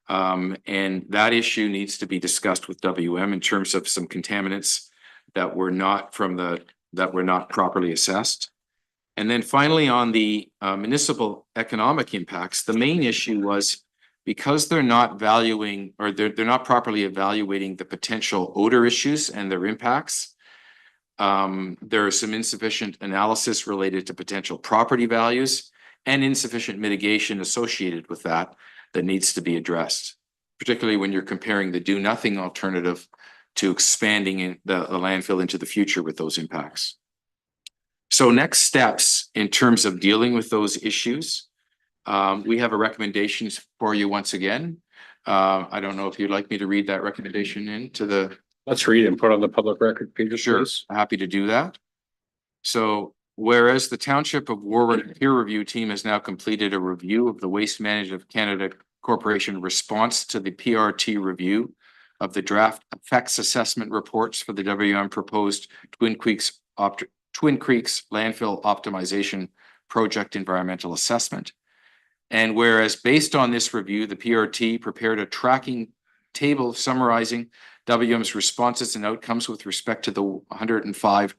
And that issue needs to be discussed with WM in terms of some contaminants that were not properly assessed. And then finally, on the municipal economic impacts, the main issue was because they're not valuing, or they're not properly evaluating the potential odor issues and their impacts. There is some insufficient analysis related to potential property values and insufficient mitigation associated with that needs to be addressed, particularly when you're comparing the do nothing alternative to expanding in the landfill into the future with those impacts. So next steps in terms of dealing with those issues, we have a recommendation for you once again. I don't know if you'd like me to read that recommendation into the.
Let's read it and put on the public record, Peter.
Sure,
Please.
happy to do that. So whereas the Township of Warwick peer review team has now completed a review of the Waste Management of Canada Corporation response to the PRT review of the draft effects assessment reports for the WM proposed Twin Creeks landfill optimization project environmental assessment. And whereas based on this review, the PRT prepared a tracking table summarizing WM's responses and outcomes with respect to the 105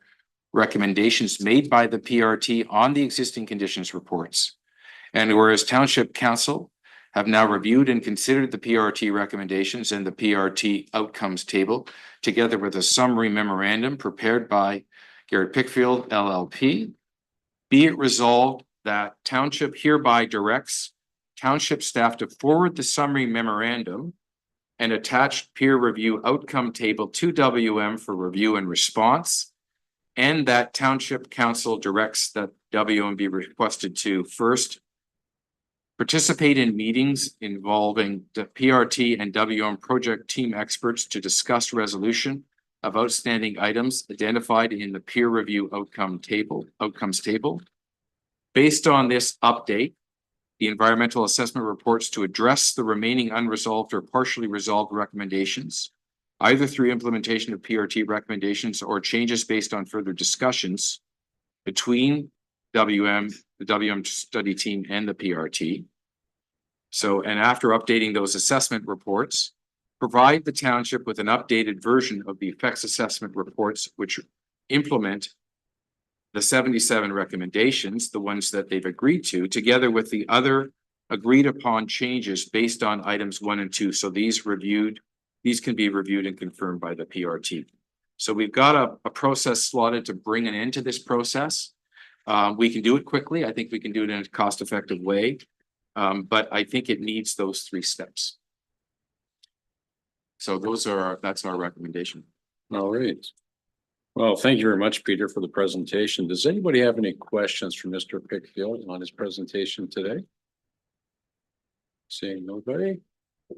recommendations made by the PRT on the existing conditions reports. And whereas Township Council have now reviewed and considered the PRT recommendations and the PRT outcomes table, together with a summary memorandum prepared by Garrett Pickfield LLP, be it resolved that Township hereby directs Township staff to forward the summary memorandum and attached peer review outcome table to WM for review and response, and that Township Council directs that WM be requested to first participate in meetings involving the PRT and WM project team experts to discuss resolution of outstanding items identified in the peer review outcomes table. Based on this update, the environmental assessment reports to address the remaining unresolved or partially resolved recommendations, either through implementation of PRT recommendations or changes based on further discussions between the WM study team and the PRT. So, and after updating those assessment reports, provide the township with an updated version of the effects assessment reports which implement the 77 recommendations, the ones that they've agreed to, together with the other agreed upon changes based on items 1 and 2. So these can be reviewed and confirmed by the PRT. So we've got a process slotted to bring an end to this process. We can do it quickly. I think we can do it in a cost-effective way. But I think it needs those 3 steps. So that's our recommendation.
All right. Well, thank you very much, Peter, for the presentation. Does anybody have any questions for Mr. Pickfield on his presentation today? Seeing nobody.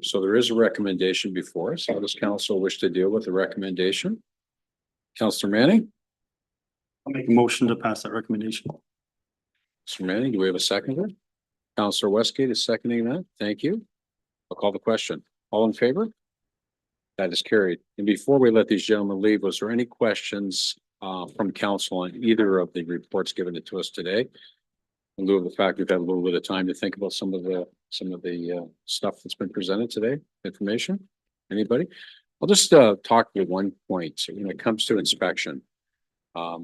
So there is a recommendation before us. How does council wish to deal with the recommendation? Councillor Manning?
I'll make a motion to pass that recommendation.
Mr. Manning, do we have a seconder? Councillor Westgate is seconding that. Thank you. I'll call the question. All in favor? That is carried. And before we let these gentlemen leave, was there any questions from council on either of the reports given to us today? In lieu of the fact we've had a little bit of time to think about some of the stuff that's been presented today, information. Anybody? I'll just talk to one point. When it comes to inspection, a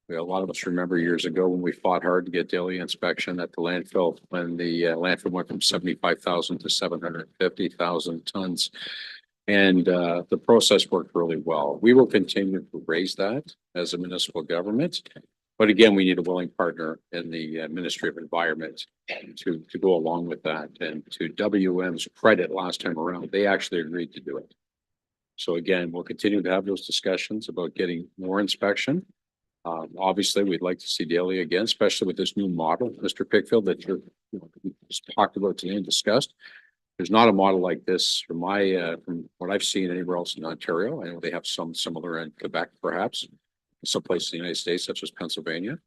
lot of us remember years ago when we fought hard to get daily inspection at the landfill, when the landfill went from 75,000 to 750,000 tons. And the process worked really well. We will continue to raise that as a municipal government. But again, we need a willing partner in the Ministry of Environment to go along with that. And to WM's credit last time around, they actually agreed to do it. So again, we'll continue to have those discussions about getting more inspection. Obviously, we'd like to see daily again, especially with this new model, Mr. Pickfield, that you're just talked about today and discussed. There's not a model like this from what I've seen anywhere else in Ontario. I know they have some similar in Quebec, perhaps, some places in the United States, such as Pennsylvania.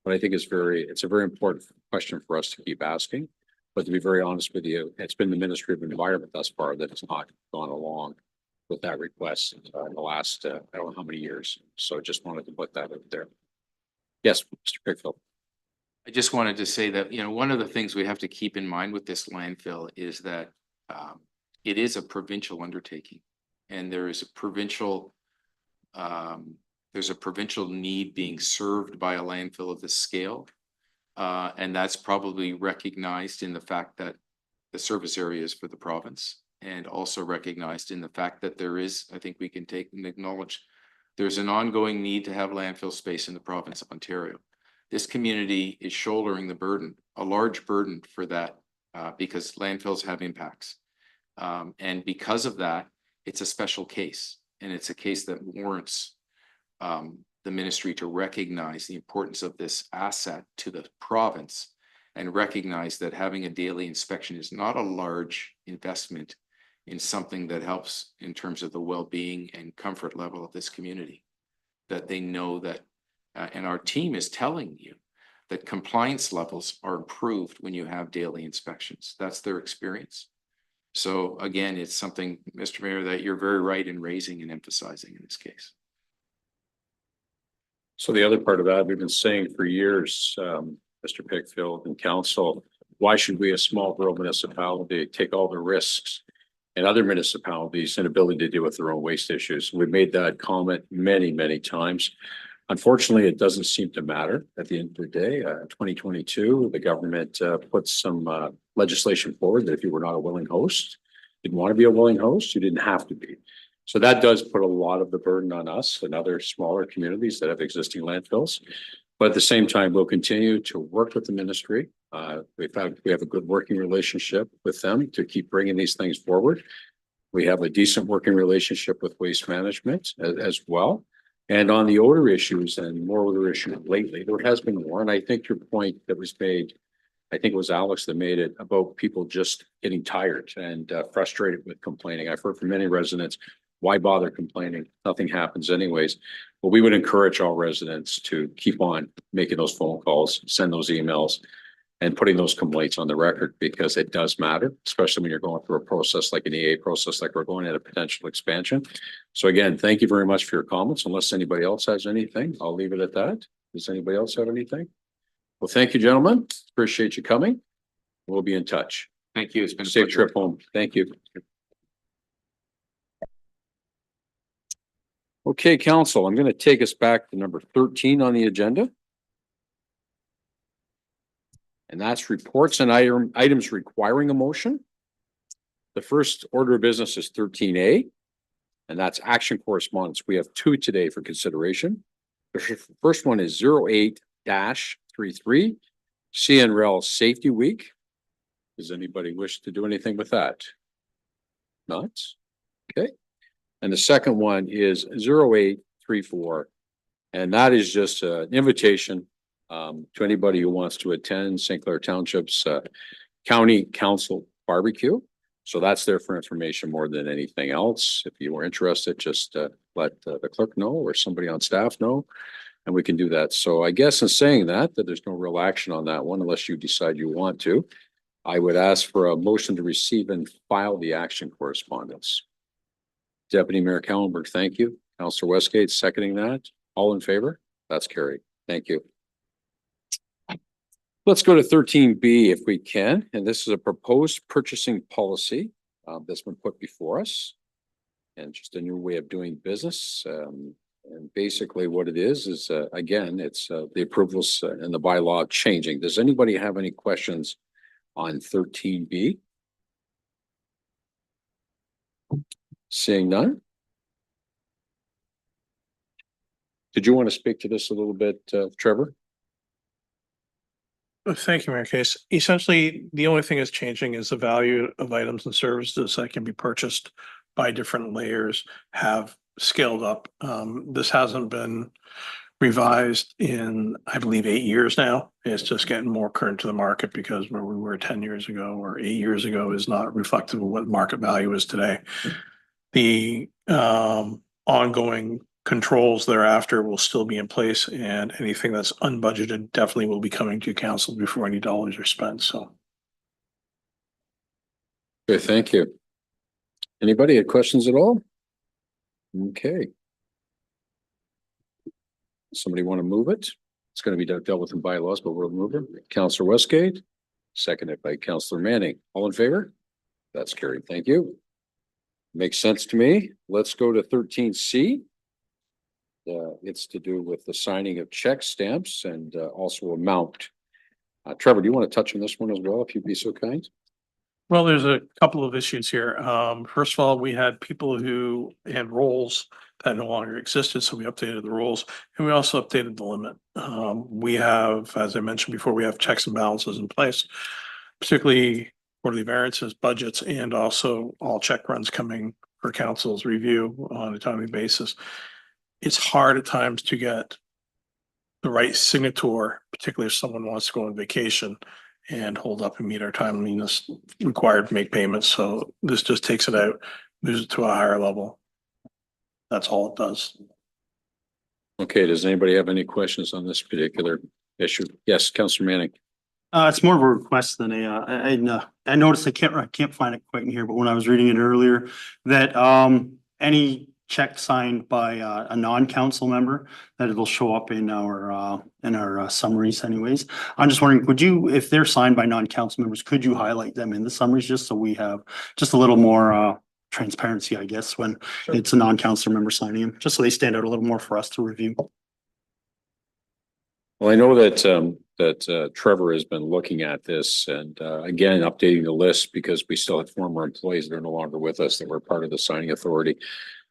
But I think it's a very important question for us to keep asking. But to be very honest with you, it's been the Ministry of Environment thus far that has not gone along with that request in the last, I don't know how many years. So just wanted to put that out there. Yes, Mr. Pickfield.
I just wanted to say that, one of the things we have to keep in mind with this landfill is that it is a provincial undertaking, and there is a provincial need being served by a landfill of this scale. And that's probably recognized in the fact that the service area is for the province, and also recognized in the fact that there is, I think we can take and acknowledge, there's an ongoing need to have landfill space in the province of Ontario. This community is shouldering the burden, a large burden for that, because landfills have impacts. And because of that, it's a special case, and it's a case that warrants the ministry to recognize the importance of this asset to the province, and recognize that having a daily inspection is not a large investment in something that helps in terms of the well-being and comfort level of this community. That they know that, and our team is telling you that compliance levels are improved when you have daily inspections. That's their experience. So again, it's something, Mr. Mayor, that you're very right in raising and emphasizing in this case.
So the other part of that, we've been saying for years, Mr. Pickfield and council, why should we, a small rural municipality, take all the risks and other municipalities' inability to deal with their own waste issues? We've made that comment many, many times. Unfortunately, it doesn't seem to matter at the end of the day. 2022, the government put some legislation forward that if you were not a willing host, didn't want to be a willing host, you didn't have to be. So that does put a lot of the burden on us and other smaller communities that have existing landfills. But at the same time, we'll continue to work with the ministry. We have a good working relationship with them to keep bringing these things forward. We have a decent working relationship with Waste Management as well. And on the odor issues and more odor issues lately, there has been more. And I think your point that was made, I think it was Alex that made it, about people just getting tired and frustrated with complaining. I've heard from many residents, why bother complaining? Nothing happens anyways. But we would encourage all residents to keep on making those phone calls, send those emails, and putting those complaints on the record, because it does matter, especially when you're going through a process like an EA process, like we're going at a potential expansion. So again, thank you very much for your comments. Unless anybody else has anything, I'll leave it at that. Does anybody else have anything? Well, thank you, gentlemen. Appreciate you coming. We'll be in touch.
Thank you. It's been a
Safe
pleasure.
trip home. Thank you. Okay, council, I'm gonna take us back to number 13 on the agenda. And that's reports and items requiring a motion. The first order of business is 13A. And that's action correspondence. We have 2 today for consideration. The first one is 08-33 CNREL Safety Week. Does anybody wish to do anything with that? Not? Okay. And the second one is 0834. And that is just an invitation to anybody who wants to attend St. Clair Township's County Council Barbecue. So that's there for information more than anything else. If you were interested, just let the clerk know or somebody on staff know, and we can do that. So I guess in saying that there's no real action on that one unless you decide you want to. I would ask for a motion to receive and file the action correspondence. Deputy Mayor Kallenberg, thank you. Councillor Westgate seconding that. All in favor? That's carried. Thank you. Let's go to 13B if we can, and this is a proposed purchasing policy that's been put before us. And just a new way of doing business. And basically what it is again, it's the approvals and the bylaw changing. Does anybody have any questions on 13B? Seeing none? Did you want to speak to this a little bit, Trevor?
Thank you, Mayor Case. Essentially, the only thing that's changing is the value of items and services that can be purchased by different layers have scaled up. This hasn't been revised in, I believe, 8 years now. It's just getting more current to the market because where we were 10 years ago or 8 years ago is not reflective of what market value is today. The ongoing controls thereafter will still be in place, and anything that's unbudgeted definitely will be coming to council before any dollars are spent. So.
Okay, thank you. Anybody had questions at all? Okay. Somebody want to move it? It's going to be dealt with in bylaws, but we'll move it. Councillor Westgate, seconded by Councillor Manning. All in favor? That's carried. Thank you. Makes sense to me. Let's go to 13C. It's to do with the signing of check stamps and also amount. Trevor, do you want to touch on this one as well, if you'd be so kind?
Well, there's a couple of issues here. First of all, we had people who had roles that no longer existed, so we updated the rules, and we also updated the limit. We have, as I mentioned before, we have checks and balances in place, particularly quarterly variances, budgets, and also all check runs coming for council's review on a timely basis. It's hard at times to get the right signature, particularly if someone wants to go on vacation and hold up and meet our timeliness required to make payments. So this just takes it out, moves it to a higher level. That's all it does.
Okay, does anybody have any questions on this particular issue? Yes, Councillor Manning.
It's more of a request than I noticed I can't find it quite in here, but when I was reading it earlier, that any check signed by a non-council member, that it'll show up in our summaries anyways. I'm just wondering, could you, if they're signed by non-council members, could you highlight them in the summaries just so we have just a little more transparency, I guess, when it's a non-council member signing them, just so they stand out a little more for us to review.
Well, I know that Trevor has been looking at this and again, updating the list because we still have former employees that are no longer with us that were part of the signing authority.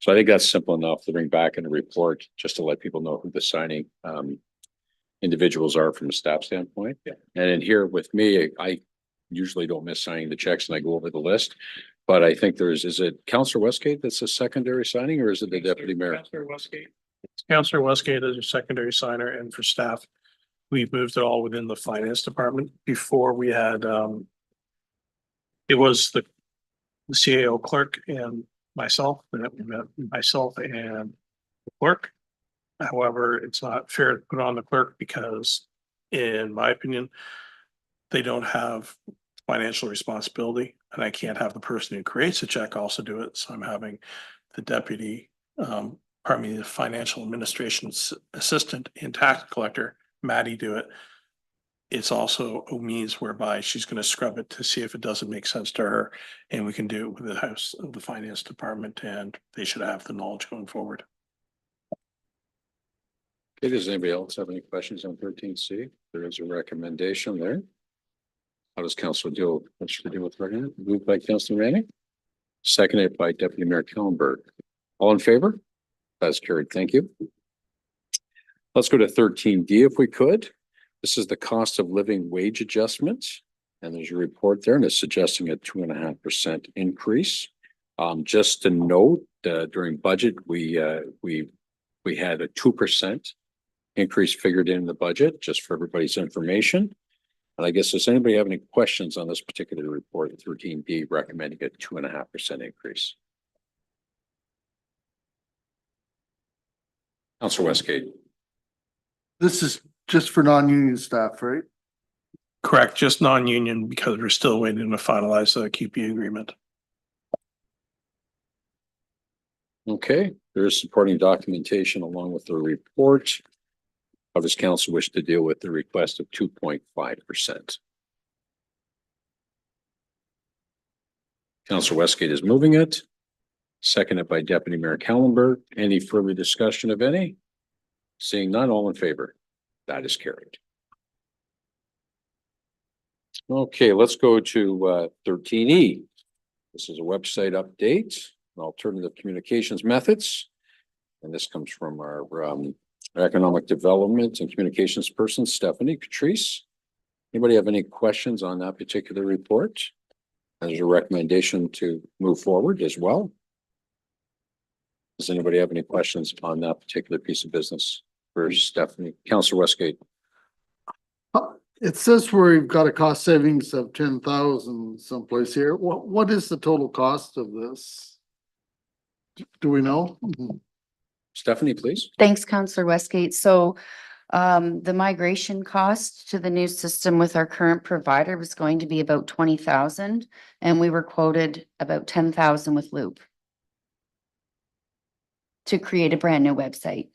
So I think that's simple enough to bring back in a report just to let people know who the signing individuals are from a staff standpoint. Yeah. And in here with me, I usually don't miss signing the checks and I go over the list. But I think is it Councillor Westgate that's a secondary signing or is it the deputy mayor?
Councillor Westgate. Councillor Westgate is a secondary signer, and for staff, we've moved it all within the finance department. Before we had it was the CAO clerk and myself, and we met myself and the clerk. However, it's not fair to put on the clerk because, in my opinion, they don't have financial responsibility, and I can't have the person who creates a check also do it. So I'm having the deputy, the financial administration assistant and tax collector, Maddie, do it. It's also a means whereby she's going to scrub it to see if it doesn't make sense to her, and we can do it with the house of the finance department, and they should have the knowledge going forward.
Okay, does anybody else have any questions on 13C? There is a recommendation there. How does council deal, what should they do with recommend? Moved by Councilor Manning, seconded by Deputy Mayor Kellenberg. All in favor? That's carried. Thank you. Let's go to 13D if we could. This is the cost of living wage adjustment. And there's a report there and it's suggesting a 2.5% increase. Just to note, during budget, we had a 2% increase figured in the budget, just for everybody's information. And I guess, does anybody have any questions on this particular report, 13D recommending a 2.5% increase? Councilor Westgate.
This is just for non-union staff, right?
Correct, just non-union because we're still waiting to finalize the QP agreement.
Okay, there is supporting documentation along with the report. How does council wish to deal with the request of 2.5%? Councilor Westgate is moving it. Seconded by Deputy Mayor Kellenberg. Any further discussion of any? Seeing none, all in favor? That is carried. Okay, let's go to 13E. This is a website update, alternative communications methods. And this comes from our economic development and communications person, Stephanie Catrice. Anybody have any questions on that particular report? There's a recommendation to move forward as well. Does anybody have any questions on that particular piece of business for Stephanie? Councilor Westgate.
It says we've got a cost savings of 10,000 someplace here. What is the total cost of this? Do we know?
Stephanie, please.
Thanks, Councillor Westgate. So the migration cost to the new system with our current provider was going to be about 20,000 and we were quoted about 10,000 with Loop to create a brand new website.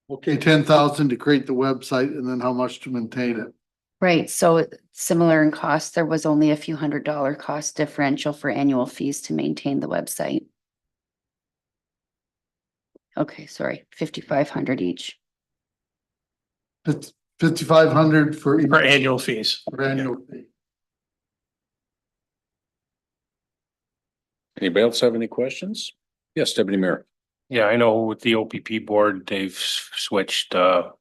Okay, 10,000 to create the website and then how much to maintain it?
Right, so similar in cost, there was only a few $100 cost differential for annual fees to maintain the website. Okay, sorry, 5,500 each.
It's 5,500 for each
For annual fees.
annual fee.
Anybody else have any questions? Yes, Deputy Mayor.
Yeah, I know with the OPP board, they've switched web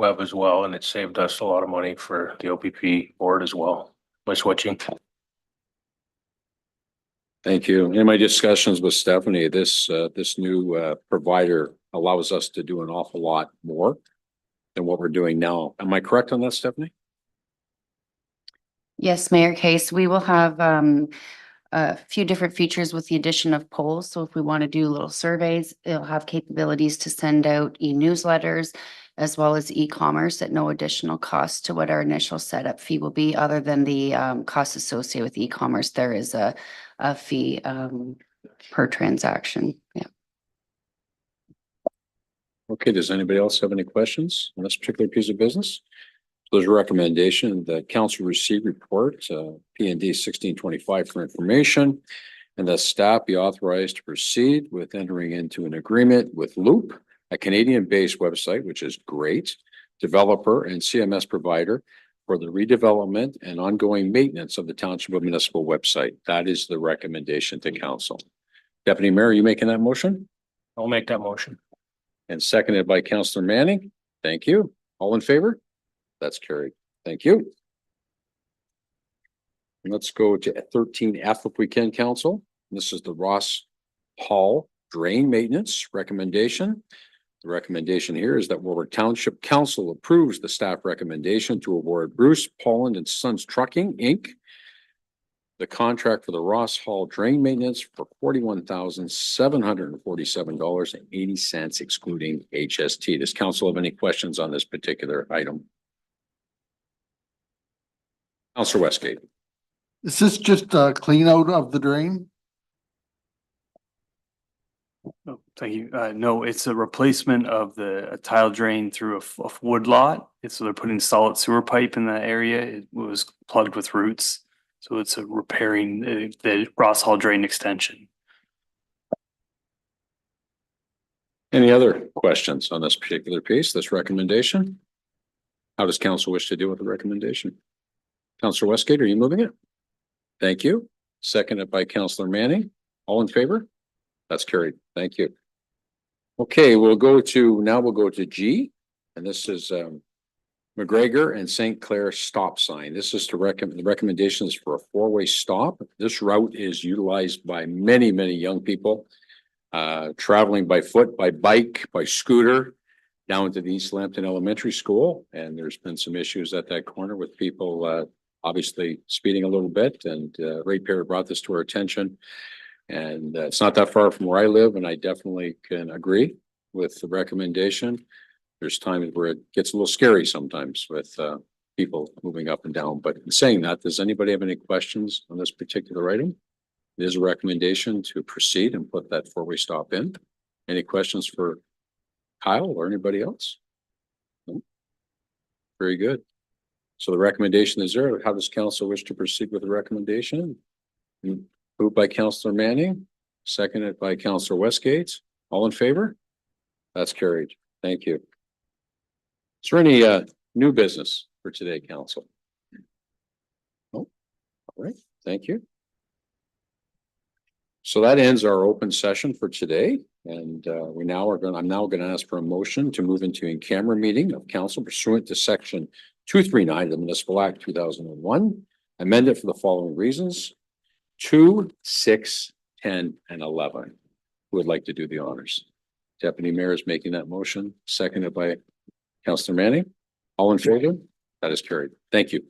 as well, and it saved us a lot of money for the OPP board as well by switching.
Thank you. In my discussions with Stephanie, this new provider allows us to do an awful lot more than what we're doing now. Am I correct on that, Stephanie?
Yes, Mayor Case, we will have a few different features with the addition of polls. So if we want to do little surveys, it'll have capabilities to send out e-newsletters as well as e-commerce at no additional cost to what our initial setup fee will be, other than the costs associated with e-commerce. There is a fee per transaction. Yeah.
Okay, does anybody else have any questions on this particular piece of business? There's a recommendation that council receive report, P&D 1625 for information, and that staff be authorized to proceed with entering into an agreement with Loop, a Canadian-based website, which is great, developer and CMS provider for the redevelopment and ongoing maintenance of the Township of Municipal website. That is the recommendation to council. Deputy Mayor, are you making that motion?
I'll make that motion.
And seconded by Councillor Manning. Thank you. All in favor? That's carried. Thank you. Let's go to 13F if we can, council. This is the Ross Hall drain maintenance recommendation. The recommendation here is that Warwick Township Council approves the staff recommendation to award Bruce Polland and Sons Trucking, Inc. the contract for the Ross Hall drain maintenance for $41,747.80, excluding HST. Does council have any questions on this particular item? Councilor Westgate.
Is this just a clean out of the drain?
Oh, thank you. No, it's a replacement of a tile drain through a wood lot. So they're putting solid sewer pipe in that area. It was plugged with roots. So it's a repairing the Ross Hall drain extension.
Any other questions on this particular piece, this recommendation? How does council wish to deal with the recommendation? Councillor Westgate, are you moving it? Thank you. Seconded by Councillor Manning. All in favor? That's carried. Thank you. Okay, we'll go to G, and this is McGregor and St. Clair stop sign. This is to recommend, the recommendation is for a four-way stop. This route is utilized by many, many young people traveling by foot, by bike, by scooter down to the East Lambton Elementary School. And there's been some issues at that corner with people obviously speeding a little bit, and ratepayer brought this to our attention. And it's not that far from where I live, and I definitely can agree with the recommendation. There's times where it gets a little scary sometimes with people moving up and down. But in saying that, does anybody have any questions on this particular item? It is a recommendation to proceed and put that four-way stop in. Any questions for Kyle or anybody else? No? Very good. So the recommendation is there. How does council wish to proceed with the recommendation? Moved by Councillor Manning, seconded by Councillor Westgate. All in favor? That's carried. Thank you. Is there any new business for today, council? No? All right, thank you. So that ends our open session for today. And I'm now gonna ask for a motion to move into in camera meeting of council pursuant to section 239 of the Municipal Act 2001, amended for the following reasons: 2, 6, 10, and 11. Who would like to do the honors? Deputy Mayor is making that motion, seconded by Councillor Manning. All in favor? That is carried. Thank you.